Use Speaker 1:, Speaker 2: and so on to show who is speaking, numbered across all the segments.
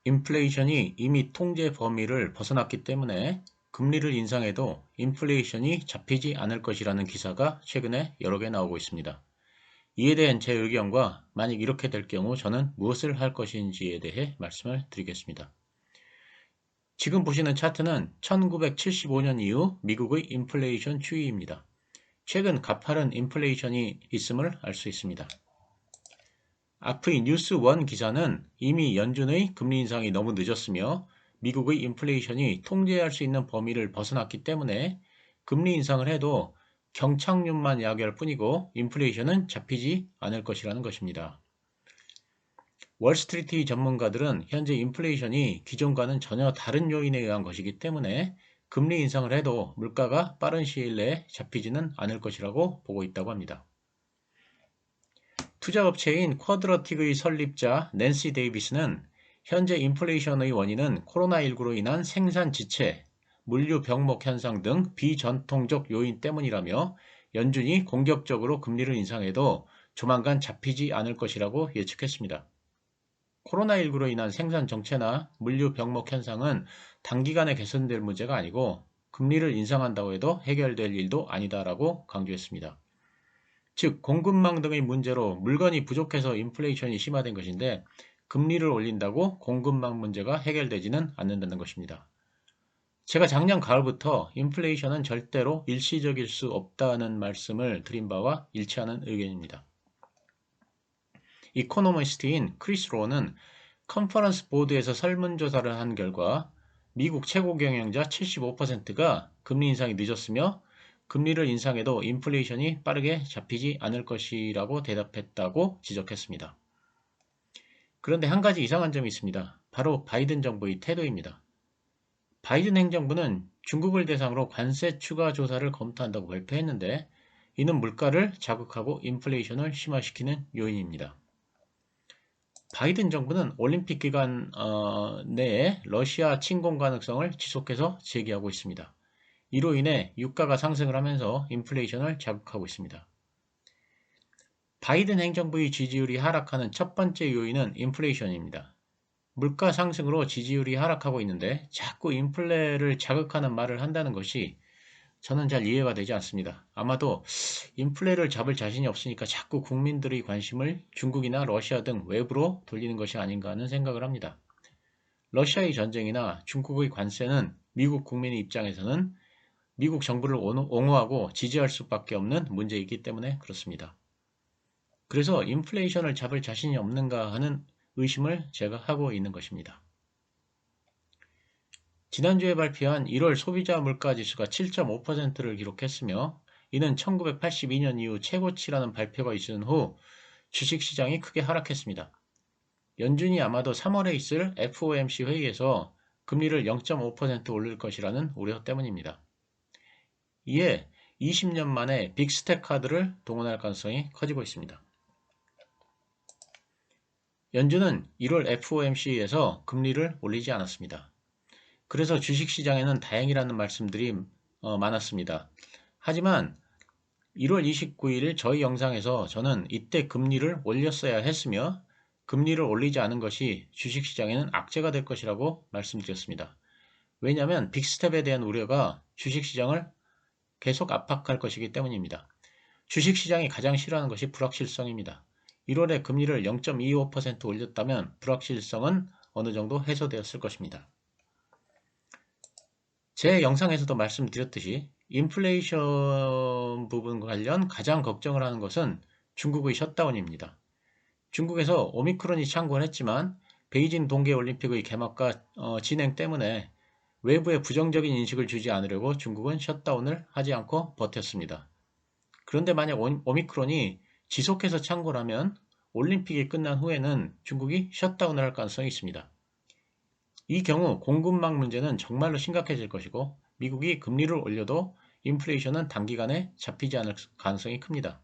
Speaker 1: 인플레이션이 이미 통제 범위를 벗어났기 때문에 금리를 인상해도 인플레이션이 잡히지 않을 것이라는 기사가 최근에 여러 개 나오고 있습니다. 이에 대한 제 의견과 만약 이렇게 될 경우 저는 무엇을 할 것인지에 대해 말씀을 드리겠습니다. 지금 보시는 차트는 1975년 이후 미국의 인플레이션 추이입니다. 최근 가파른 인플레이션이 있음을 알 수 있습니다. 앞의 뉴스 1 기사는 이미 연준의 금리 인상이 너무 늦었으며 미국의 인플레이션이 통제할 수 있는 범위를 벗어났기 때문에 금리 인상을 해도 경착륙만 야기할 뿐이고 인플레이션은 잡히지 않을 것이라는 것입니다. 월스트리트 전문가들은 현재 인플레이션이 기존과는 전혀 다른 요인에 의한 것이기 때문에 금리 인상을 해도 물가가 빠른 시일 내에 잡히지는 않을 것이라고 보고 있다고 합니다. 투자업체인 쿼드러틱의 설립자 낸시 데이비스는 현재 인플레이션의 원인은 코로나19로 인한 생산 지체, 물류 병목 현상 등 비전통적 요인 때문이라며 연준이 공격적으로 금리를 인상해도 조만간 잡히지 않을 것이라고 예측했습니다. 코로나19로 인한 생산 정체나 물류 병목 현상은 단기간에 개선될 문제가 아니고 금리를 인상한다고 해도 해결될 일도 아니다라고 강조했습니다. 즉 공급망 등의 문제로 물건이 부족해서 인플레이션이 심화된 것인데 금리를 올린다고 공급망 문제가 해결되지는 않는다는 것입니다. 제가 작년 가을부터 인플레이션은 절대로 일시적일 수 없다는 말씀을 드린 바와 일치하는 의견입니다. 이코노미스트인 크리스 로는 컨퍼런스 보드에서 설문조사를 한 결과 미국 최고 경영자 75%가 금리 인상이 늦었으며 금리를 인상해도 인플레이션이 빠르게 잡히지 않을 것이라고 대답했다고 지적했습니다. 그런데 한 가지 이상한 점이 있습니다. 바로 바이든 정부의 태도입니다. 바이든 행정부는 중국을 대상으로 관세 추가 조사를 검토한다고 발표했는데 이는 물가를 자극하고 인플레이션을 심화시키는 요인입니다. 바이든 정부는 올림픽 기간 내에 러시아 침공 가능성을 지속해서 제기하고 있습니다. 이로 인해 유가가 상승을 하면서 인플레이션을 자극하고 있습니다. 바이든 행정부의 지지율이 하락하는 첫 번째 요인은 인플레이션입니다. 물가 상승으로 지지율이 하락하고 있는데 자꾸 인플레를 자극하는 말을 한다는 것이 저는 잘 이해가 되지 않습니다. 아마도 인플레를 잡을 자신이 없으니까 자꾸 국민들의 관심을 중국이나 러시아 등 외부로 돌리는 것이 아닌가 하는 생각을 합니다. 러시아의 전쟁이나 중국의 관세는 미국 국민의 입장에서는 미국 정부를 옹호하고 지지할 수밖에 없는 문제이기 때문에 그렇습니다. 그래서 인플레이션을 잡을 자신이 없는가 하는 의심을 제가 하고 있는 것입니다. 지난주에 발표한 1월 소비자 물가지수가 7.5%를 기록했으며 이는 1982년 이후 최고치라는 발표가 있은 후 주식시장이 크게 하락했습니다. 연준이 아마도 3월에 있을 FOMC 회의에서 금리를 0.5% 올릴 것이라는 우려 때문입니다. 이에 20년 만에 빅스텝 카드를 동원할 가능성이 커지고 있습니다. 연준은 1월 FOMC에서 금리를 올리지 않았습니다. 그래서 주식시장에는 다행이라는 말씀들이 많았습니다. 하지만 1월 29일 저희 영상에서 저는 이때 금리를 올렸어야 했으며 금리를 올리지 않은 것이 주식시장에는 악재가 될 것이라고 말씀드렸습니다. 왜냐하면 빅스텝에 대한 우려가 주식시장을 계속 압박할 것이기 때문입니다. 주식시장이 가장 싫어하는 것이 불확실성입니다. 1월에 금리를 0.25% 올렸다면 불확실성은 어느 정도 해소되었을 것입니다. 제 영상에서도 말씀드렸듯이 인플레이션 부분 관련 가장 걱정을 하는 것은 중국의 셧다운입니다. 중국에서 오미크론이 창궐 했지만 베이징 동계올림픽의 개막과 진행 때문에 외부에 부정적인 인식을 주지 않으려고 중국은 셧다운을 하지 않고 버텼습니다. 그런데 만약 오미크론이 지속해서 창궐하면 올림픽이 끝난 후에는 중국이 셧다운을 할 가능성이 있습니다. 이 경우 공급망 문제는 정말로 심각해질 것이고 미국이 금리를 올려도 인플레이션은 단기간에 잡히지 않을 가능성이 큽니다.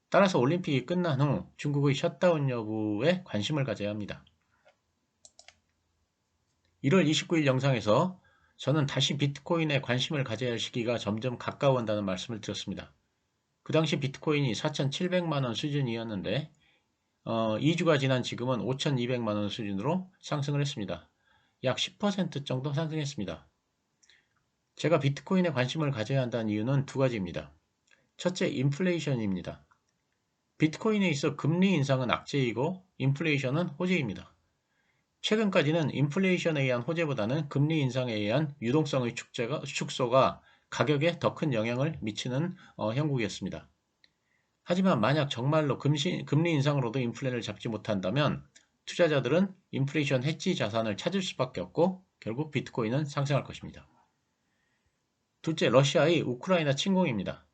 Speaker 1: 따라서 올림픽이 끝난 후 중국의 셧다운 여부에 관심을 가져야 합니다. 1월 29일 영상에서 저는 다시 비트코인에 관심을 가져야 할 시기가 점점 가까워온다는 말씀을 드렸습니다. 그 당시 비트코인이 4,700만원 수준이었는데 2주가 지난 지금은 5,200만 원 수준으로 상승을 했습니다. 약 10% 정도 상승했습니다. 제가 비트코인에 관심을 가져야 한다는 이유는 두 가지입니다. 첫째, 인플레이션입니다. 비트코인에 있어 금리 인상은 악재이고 인플레이션은 호재입니다. 최근까지는 인플레이션에 의한 호재보다는 금리 인상에 의한 유동성의 축소가 가격에 더 큰 영향을 미치는 형국이었습니다. 하지만 만약 정말로 금리 인상으로도 인플레를 잡지 못한다면 투자자들은 인플레이션 해지 자산을 찾을 수밖에 없고 결국 비트코인은 상승할 것입니다. 둘째, 러시아의 우크라이나 침공입니다.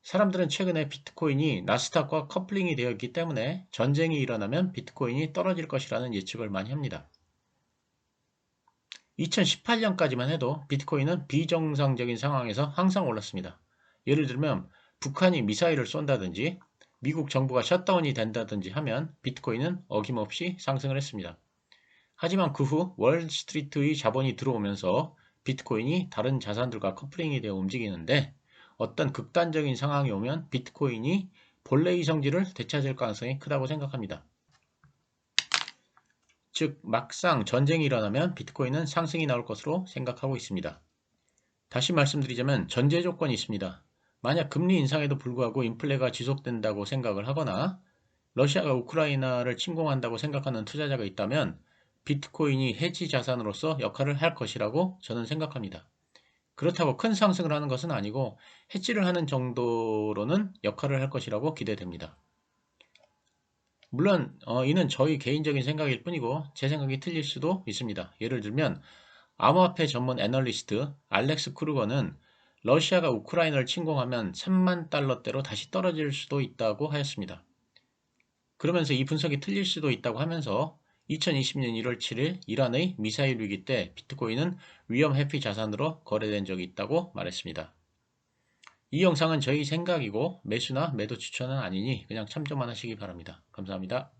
Speaker 1: 사람들은 최근에 비트코인이 나스닥과 커플링이 되어 있기 때문에 전쟁이 일어나면 비트코인이 떨어질 것이라는 예측을 많이 합니다. 2018년까지만 해도 비트코인은 비정상적인 상황에서 항상 올랐습니다. 예를 들면 북한이 미사일을 쏜다든지 미국 정부가 셧다운이 된다든지 하면 비트코인은 어김없이 상승을 했습니다. 하지만 그 후 월스트리트의 자본이 들어오면서 비트코인이 다른 자산들과 커플링이 되어 움직이는데 어떤 극단적인 상황이 오면 비트코인이 본래의 성질을 되찾을 가능성이 크다고 생각합니다. 즉 막상 전쟁이 일어나면 비트코인은 상승이 나올 것으로 생각하고 있습니다. 다시 말씀드리자면 전제 조건이 있습니다. 만약 금리 인상에도 불구하고 인플레가 지속된다고 생각을 하거나 러시아가 우크라이나를 침공한다고 생각하는 투자자가 있다면 비트코인이 해지 자산으로서 역할을 할 것이라고 저는 생각합니다. 그렇다고 큰 상승을 하는 것은 아니고 해지를 하는 정도로는 역할을 할 것이라고 기대됩니다. 물론 이는 저희 개인적인 생각일 뿐이고 제 생각이 틀릴 수도 있습니다. 예를 들면 암호화폐 전문 애널리스트 알렉스 크루거는 러시아가 우크라이나를 침공하면 3만 달러대로 다시 떨어질 수도 있다고 하였습니다. 그러면서 이 분석이 틀릴 수도 있다고 하면서 2020년 1월 7일 이란의 미사일 위기 때 비트코인은 위험 회피 자산으로 거래된 적이 있다고 말했습니다. 이 영상은 저희 생각이고 매수나 매도 추천은 아니니 그냥 참조만 하시기 바랍니다. 감사합니다.